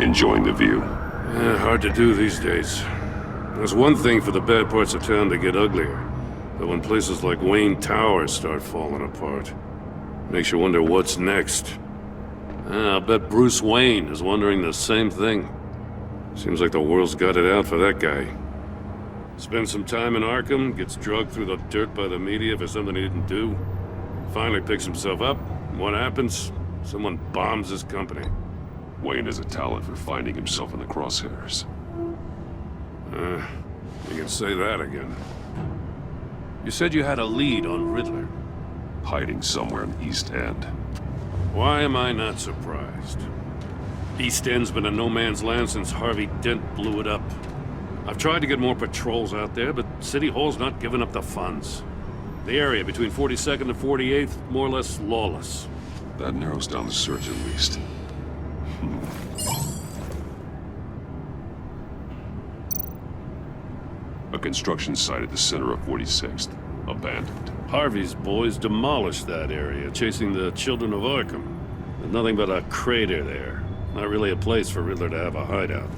Enjoying the view? Hard to do these days. There's one thing for the bad parts of town to get uglier, but when places like Wayne Towers start falling apart, makes you wonder what's next. I'll bet Bruce Wayne is wondering the same thing. Seems like the world's got it out for that guy. Spends some time in Arkham, gets drugged through the dirt by the media for something he didn't do. Finally picks himself up. What happens? Someone bombs his company. Wayne has a talent for finding himself in the crosshairs. You can say that again. You said you had a lead on Riddler. Hiding somewhere in East End. Why am I not surprised? East End's been a no-man's land since Harvey Dent blew it up. I've tried to get more patrols out there, but City Hall's not giving up the funds. The area between 42nd and 48th, more or less lawless. That narrows down the search at least. A construction site at the center of 46th. Abandoned. Harvey's boys demolished that area, chasing the children of Arkham. There's nothing but a crater there. Not really a place for Riddler to have a hideout.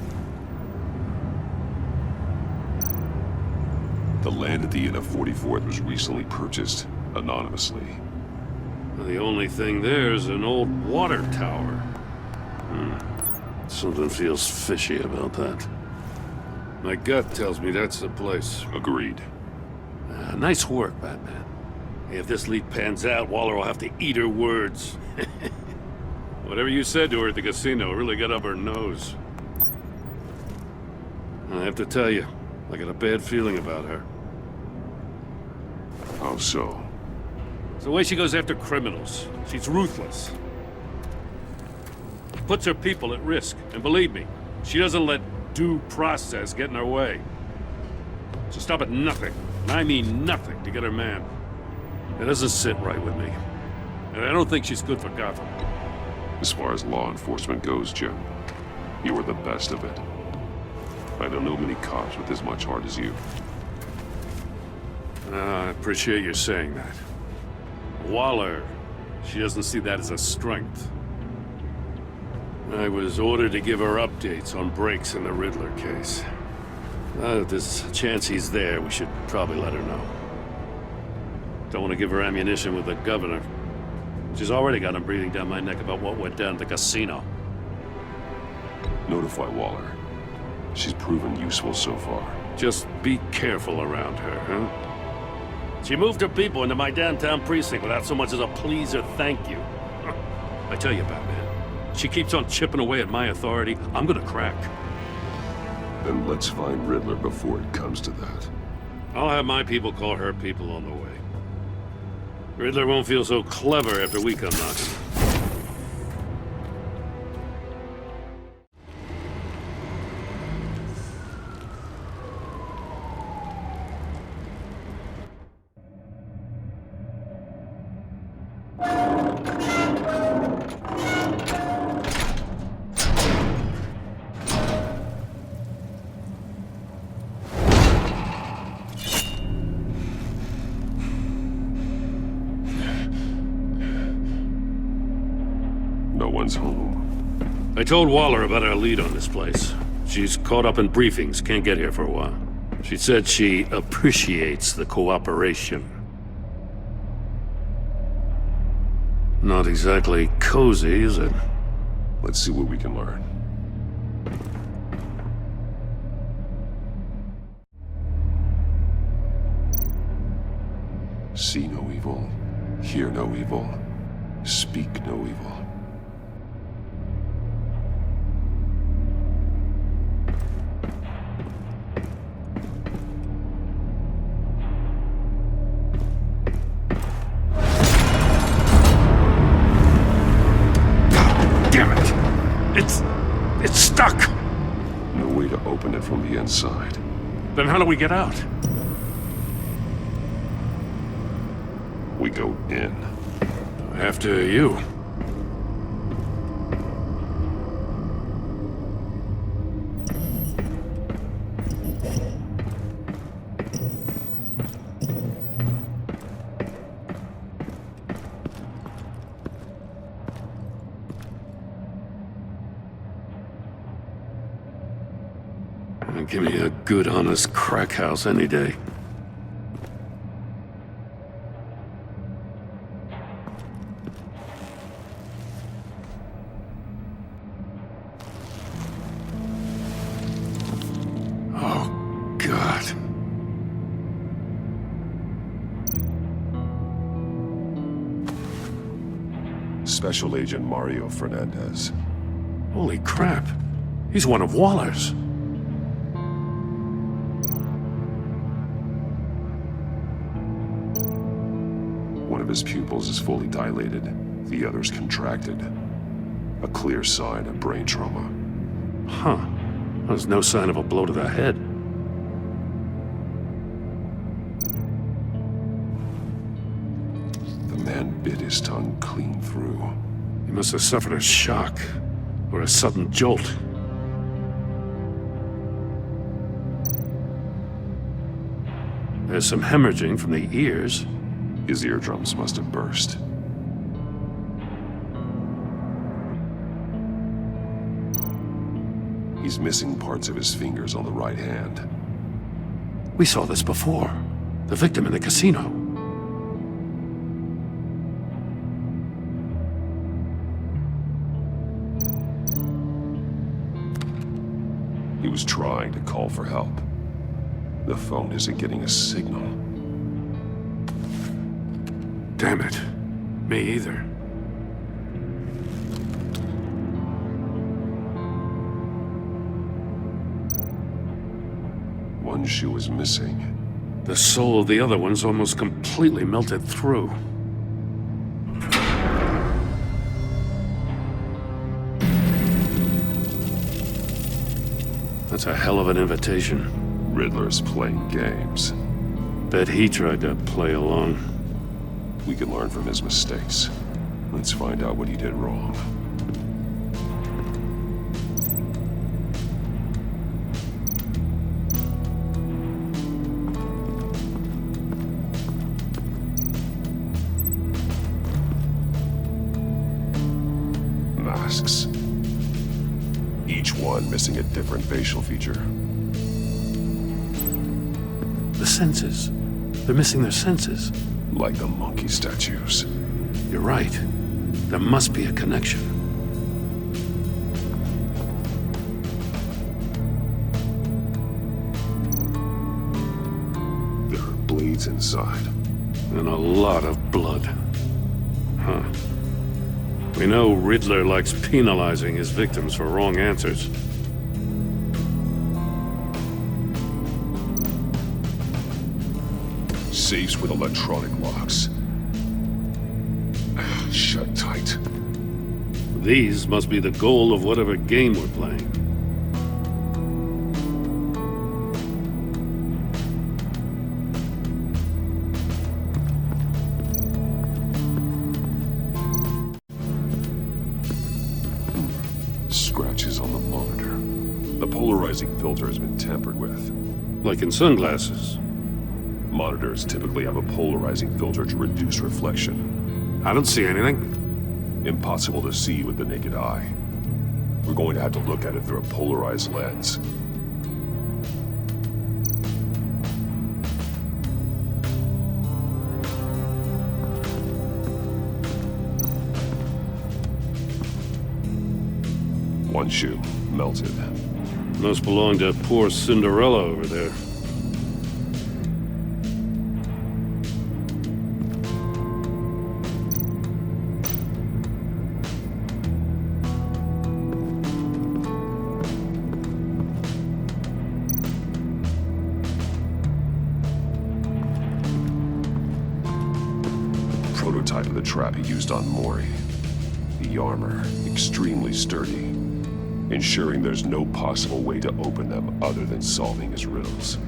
The land at the end of 44th was recently purchased, anonymously. The only thing there is an old water tower. Something feels fishy about that. My gut tells me that's the place. Agreed. Nice work, Batman. If this lead pans out, Waller will have to eat her words. Whatever you said to her at the casino really got up her nose. I have to tell you, I got a bad feeling about her. How so? It's the way she goes after criminals. She's ruthless. Puts her people at risk, and believe me, she doesn't let due process get in her way. She'll stop at nothing, and I mean nothing, to get her man. It doesn't sit right with me. And I don't think she's good for Gotham. As far as law enforcement goes, Jim, you are the best of it. I don't know many cops with as much heart as you. I appreciate you saying that. Waller, she doesn't see that as a strength. I was ordered to give her updates on breaks in the Riddler case. If there's a chance he's there, we should probably let her know. Don't want to give her ammunition with the governor. She's already got him breathing down my neck about what went down at the casino. Notify Waller. She's proven useful so far. Just be careful around her, huh? She moved her people into my downtown precinct without so much as a please or thank you. I tell you, Batman, she keeps on chipping away at my authority, I'm gonna crack. Then let's find Riddler before it comes to that. I'll have my people call her people on the way. Riddler won't feel so clever after we come knocking. No one's home. I told Waller about our lead on this place. She's caught up in briefings, can't get here for a while. She said she appreciates the cooperation. Not exactly cozy, is it? Let's see what we can learn. See no evil, hear no evil, speak no evil. It's stuck! No way to open it from the inside. Then how do we get out? We go in. After you. Give me a good, honest crack house any day. Oh, God. Special Agent Mario Fernandez. Holy crap. He's one of Waller's. One of his pupils is fully dilated, the other's contracted. A clear sign of brain trauma. Huh. There's no sign of a blow to the head. The man bit his tongue clean through. He must have suffered a shock, or a sudden jolt. There's some hemorrhaging from the ears. His eardrums must have burst. He's missing parts of his fingers on the right hand. We saw this before. The victim in the casino. He was trying to call for help. The phone isn't getting a signal. Damn it. Me either. One shoe is missing. The sole of the other one's almost completely melted through. That's a hell of an invitation. Riddler's playing games. Bet he tried to play along. We can learn from his mistakes. Let's find out what he did wrong. Masks. Each one missing a different facial feature. The senses. They're missing their senses. Like the monkey statues. You're right. There must be a connection. There are bleeds inside. And a lot of blood. Huh. We know Riddler likes penalizing his victims for wrong answers. Safes with electronic locks. Shut tight. These must be the goal of whatever game we're playing. Scratches on the monitor. The polarizing filter has been tampered with. Like in sunglasses. Monitors typically have a polarizing filter to reduce reflection. I don't see anything. Impossible to see with the naked eye. We're going to have to look at it through a polarized lens. One shoe, melted. Must belong to poor Cinderella over there. Prototype of the trap he used on Mori. The armor, extremely sturdy, ensuring there's no possible way to open them other than solving his riddles.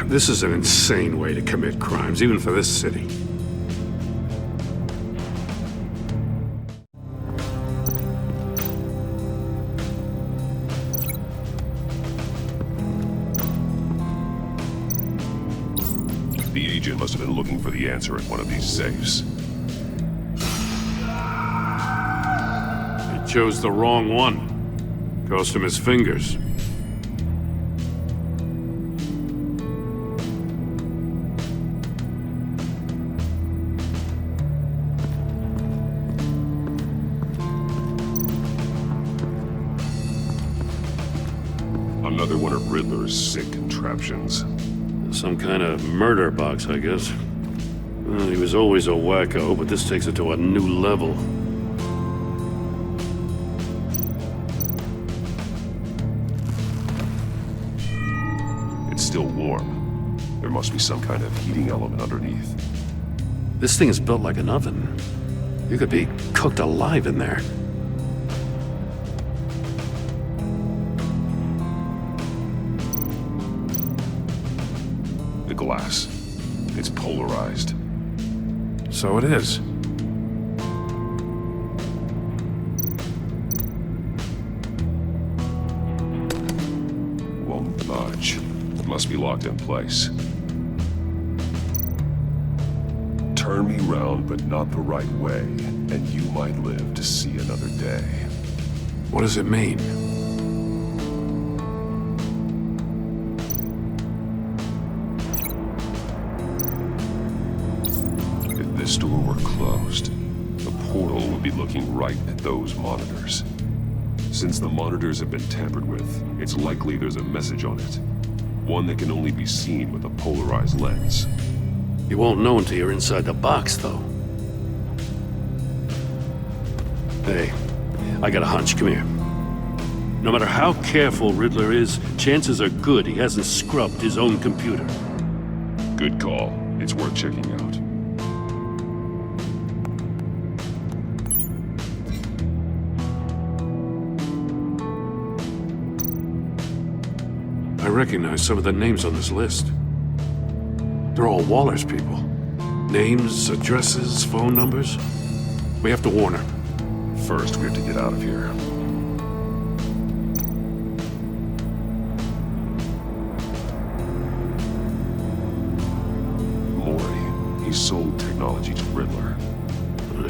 This is an insane way to commit crimes, even for this city. The agent must have been looking for the answer in one of these safes. He chose the wrong one. Cost him his fingers. Riddler's sick contraptions. Some kind of murder box, I guess. Well, he was always a wacko, but this takes it to a new level. It's still warm. There must be some kind of heating element underneath. This thing is built like an oven. You could be cooked alive in there. The glass. It's polarized. So it is. Won't budge. It must be locked in place. Turn me round, but not the right way, and you might live to see another day. What does it mean? If this door were closed, the portal would be looking right at those monitors. Since the monitors have been tampered with, it's likely there's a message on it. One that can only be seen with a polarized lens. You won't know until you're inside the box, though. Hey, I got a hunch. Come here. No matter how careful Riddler is, chances are good he hasn't scrubbed his own computer. Good call. It's worth checking out. I recognize some of the names on this list. They're all Waller's people. Names, addresses, phone numbers. We have to warn her. First, we have to get out of here. Maury, he sold technology to Riddler.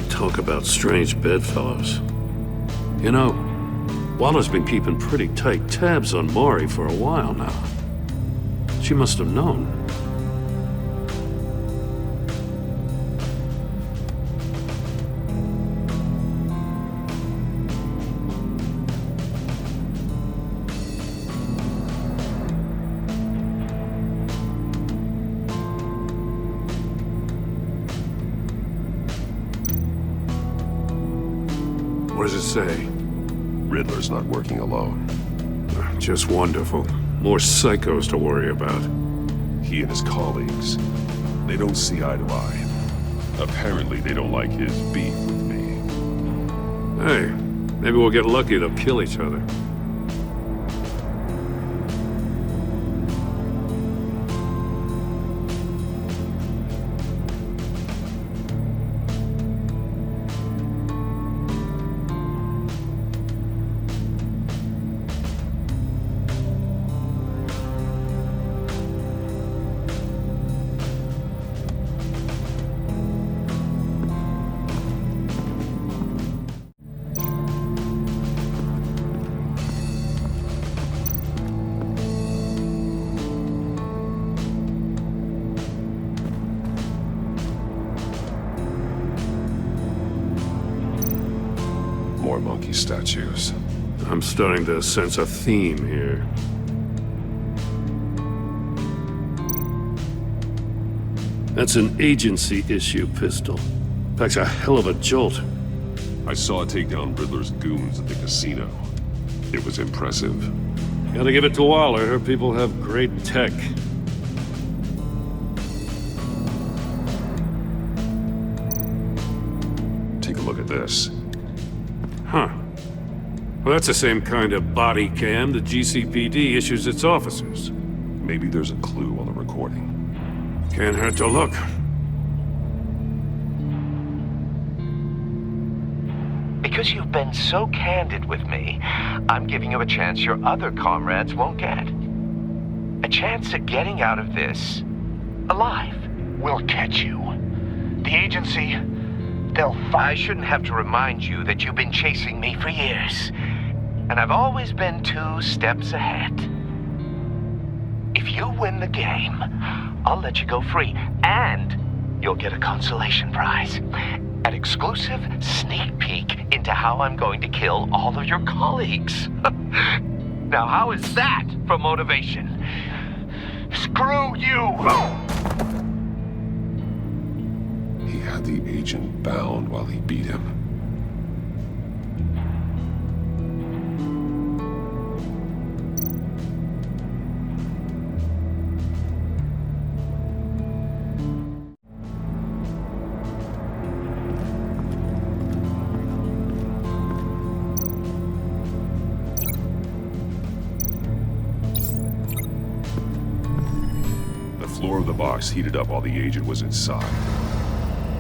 Talk about strange bedfellows. You know, Waller's been keeping pretty tight tabs on Maury for a while now. She must have known. What does it say? Riddler's not working alone. Just wonderful. More psychos to worry about. He and his colleagues, they don't see eye to eye. Apparently, they don't like his beef with me. Hey, maybe we'll get lucky to kill each other. More monkey statues. I'm starting to sense a theme here. That's an agency issue pistol. Packs a hell of a jolt. I saw it take down Riddler's goons at the casino. It was impressive. Gotta give it to Waller. Her people have great tech. Take a look at this. Huh. Well, that's the same kind of body cam the GCPD issues its officers. Maybe there's a clue on the recording. Can't hurt to look. Because you've been so candid with me, I'm giving you a chance your other comrades won't get. A chance at getting out of this alive. We'll catch you. The agency, they'll I shouldn't have to remind you that you've been chasing me for years. And I've always been 2 steps ahead. If you win the game, I'll let you go free. And you'll get a consolation prize. An exclusive sneak peek into how I'm going to kill all of your colleagues. Now, how is that for motivation? Screw you! He had the agent bound while he beat him. The floor of the box heated up while the agent was inside.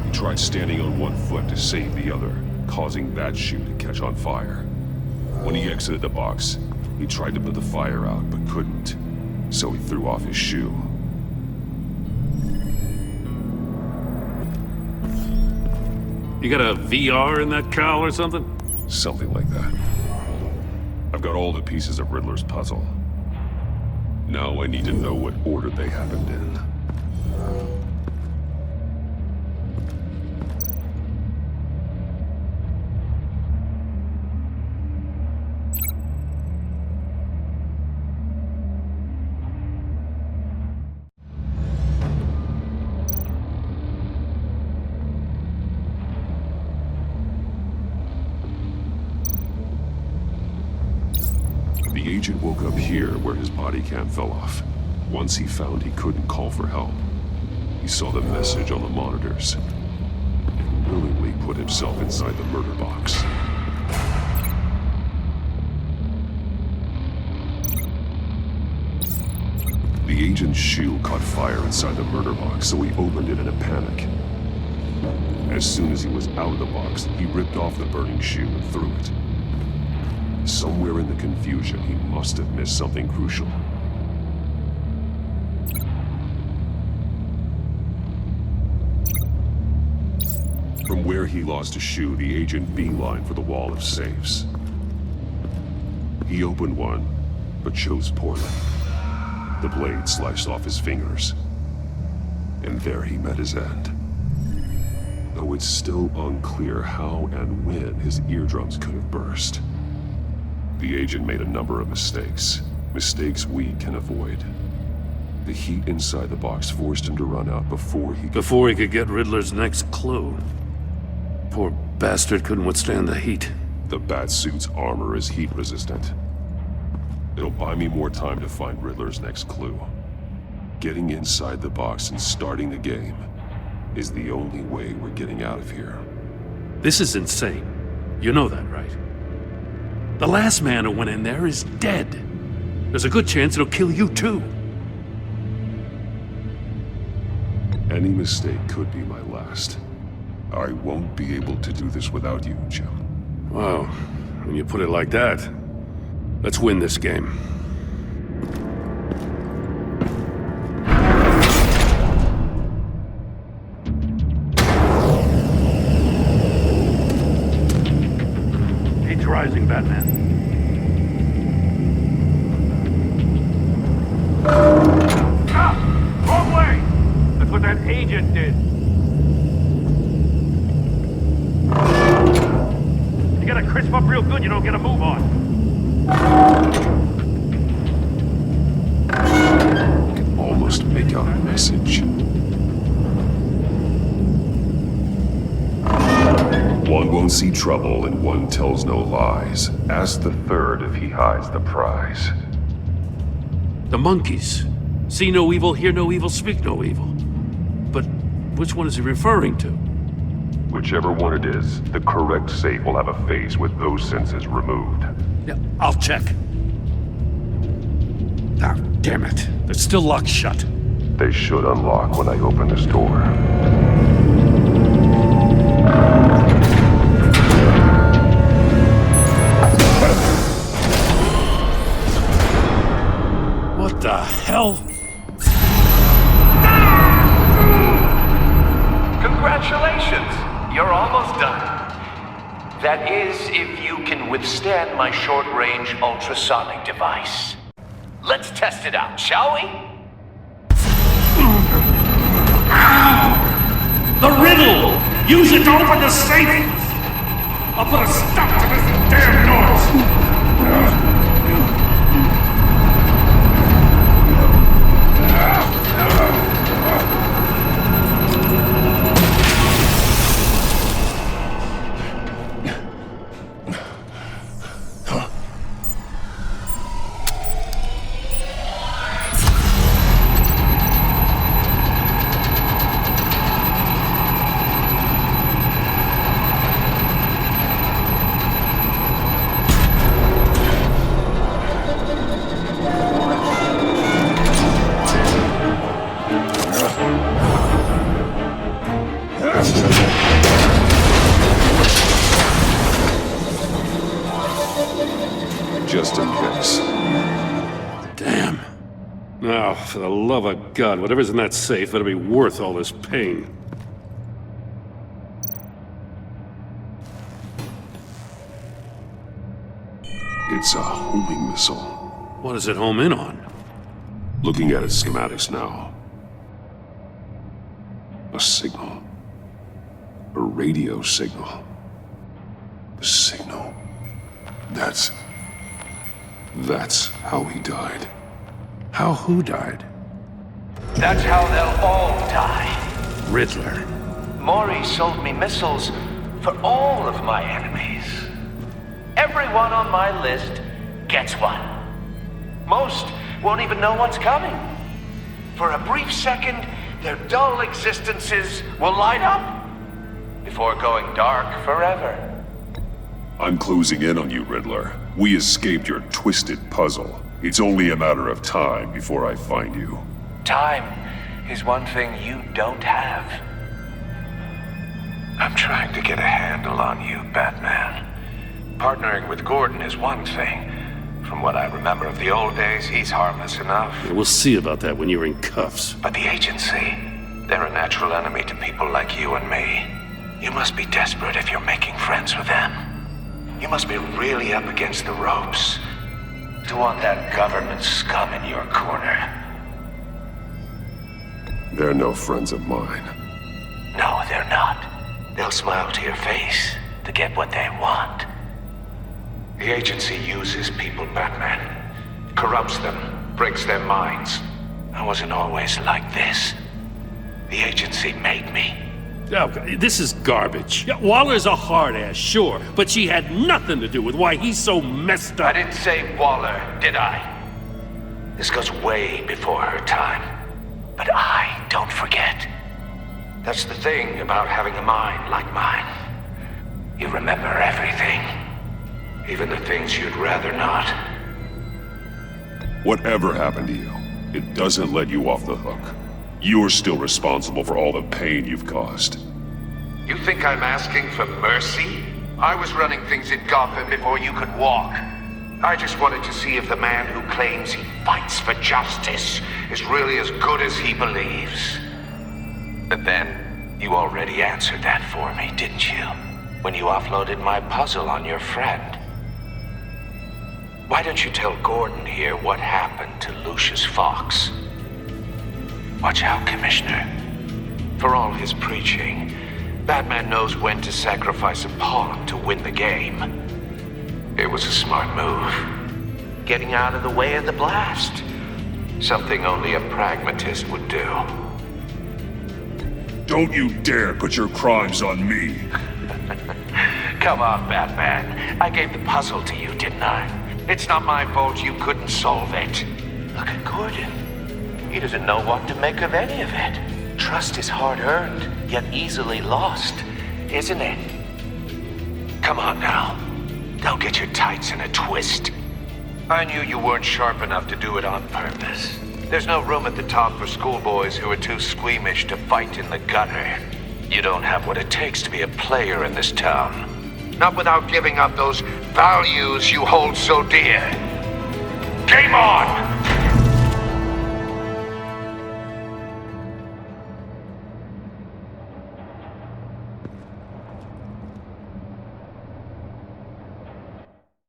He tried standing on one foot to save the other, causing that shoe to catch on fire. When he exited the box, he tried to put the fire out, but couldn't, so he threw off his shoe. You got a VR in that cowl or something? Something like that. I've got all the pieces of Riddler's puzzle. Now I need to know what order they happened in. The agent woke up here where his body cam fell off. Once he found he couldn't call for help, he saw the message on the monitors and willingly put himself inside the murder box. The agent's shoe caught fire inside the murder box, so he opened it in a panic. As soon as he was out of the box, he ripped off the burning shoe and threw it. Somewhere in the confusion, he must have missed something crucial. From where he lost a shoe, the agent beelined for the wall of safes. He opened one, but chose poorly. The blade sliced off his fingers. And there he met his end. Though it's still unclear how and when his eardrums could have burst. The agent made a number of mistakes. Mistakes we can avoid. The heat inside the box forced him to run out before he Before he could get Riddler's next clue. Poor bastard couldn't withstand the heat. The Batsuit's armor is heat resistant. It'll buy me more time to find Riddler's next clue. Getting inside the box and starting the game is the only way we're getting out of here. This is insane. You know that, right? The last man who went in there is dead. There's a good chance it'll kill you too. Any mistake could be my last. I won't be able to do this without you, Jim. Wow, when you put it like that, let's win this game. Rising, Batman. Ah! Wrong way! That's what that agent did. You gotta crisp up real good, you don't get a move on. I can almost make out a message. One won't see trouble and one tells no lies. Ask the third if he hides the prize. The monkeys. See no evil, hear no evil, speak no evil. But which one is he referring to? Whichever one it is, the correct safe will have a face with those senses removed. Yeah, I'll check. Ah, damn it. They're still locked shut. They should unlock when I open this door. What the hell? Congratulations! You're almost done. That is, if you can withstand my short-range ultrasonic device. Let's test it out, shall we? The riddle! Use it to open the safe! I'll put a stop to this damn noise! Now, for the love of God, whatever's in that safe better be worth all this pain. It's a homing missile. What does it home in on? Looking at its schematics now. A signal. A radio signal. A signal. That's how he died. How who died? That's how they'll all die. Riddler. Maury sold me missiles for all of my enemies. Everyone on my list gets one. Most won't even know what's coming. For a brief second, their dull existences will light up before going dark forever. I'm closing in on you, Riddler. We escaped your twisted puzzle. It's only a matter of time before I find you. Time is one thing you don't have. I'm trying to get a handle on you, Batman. Partnering with Gordon is one thing. From what I remember of the old days, he's harmless enough. Yeah, we'll see about that when you're in cuffs. But the agency, they're a natural enemy to people like you and me. You must be desperate if you're making friends with them. You must be really up against the ropes to want that government scum in your corner. They're no friends of mine. No, they're not. They'll smile to your face to get what they want. The agency uses people, Batman. Corrupts them, breaks their minds. I wasn't always like this. The agency made me. Oh, this is garbage. Yeah, Waller's a hard-ass, sure, but she had nothing to do with why he's so messed I up. didn't say Waller, did I? This goes way before her time. But I don't forget. That's the thing about having a mind like mine. You remember everything. Even the things you'd rather not. Whatever happened to you, it doesn't let you off the hook. You're still responsible for all the pain you've caused. You think I'm asking for mercy? I was running things in Gotham before you could walk. I just wanted to see if the man who claims he fights for justice is really as good as he believes. But then, you already answered that for me, didn't you? When you offloaded my puzzle on your friend. Why don't you tell Gordon here what happened to Lucius Fox? Watch out, Commissioner. For all his preaching, Batman knows when to sacrifice a pawn to win the game. It was a smart move. Getting out of the way of the blast. Something only a pragmatist would do. Don't you dare put your crimes on me! Come on, Batman. I gave the puzzle to you, didn't I? It's not my fault you couldn't solve it. Look at Gordon. He doesn't know what to make of any of it. Trust is hard-earned, yet easily lost, isn't it? Come on now. Don't get your tights in a twist. I knew you weren't sharp enough to do it on purpose. There's no room at the top for schoolboys who are too squeamish to fight in the gutter. You don't have what it takes to be a player in this town. Not without giving up those values you hold so dear. Game on!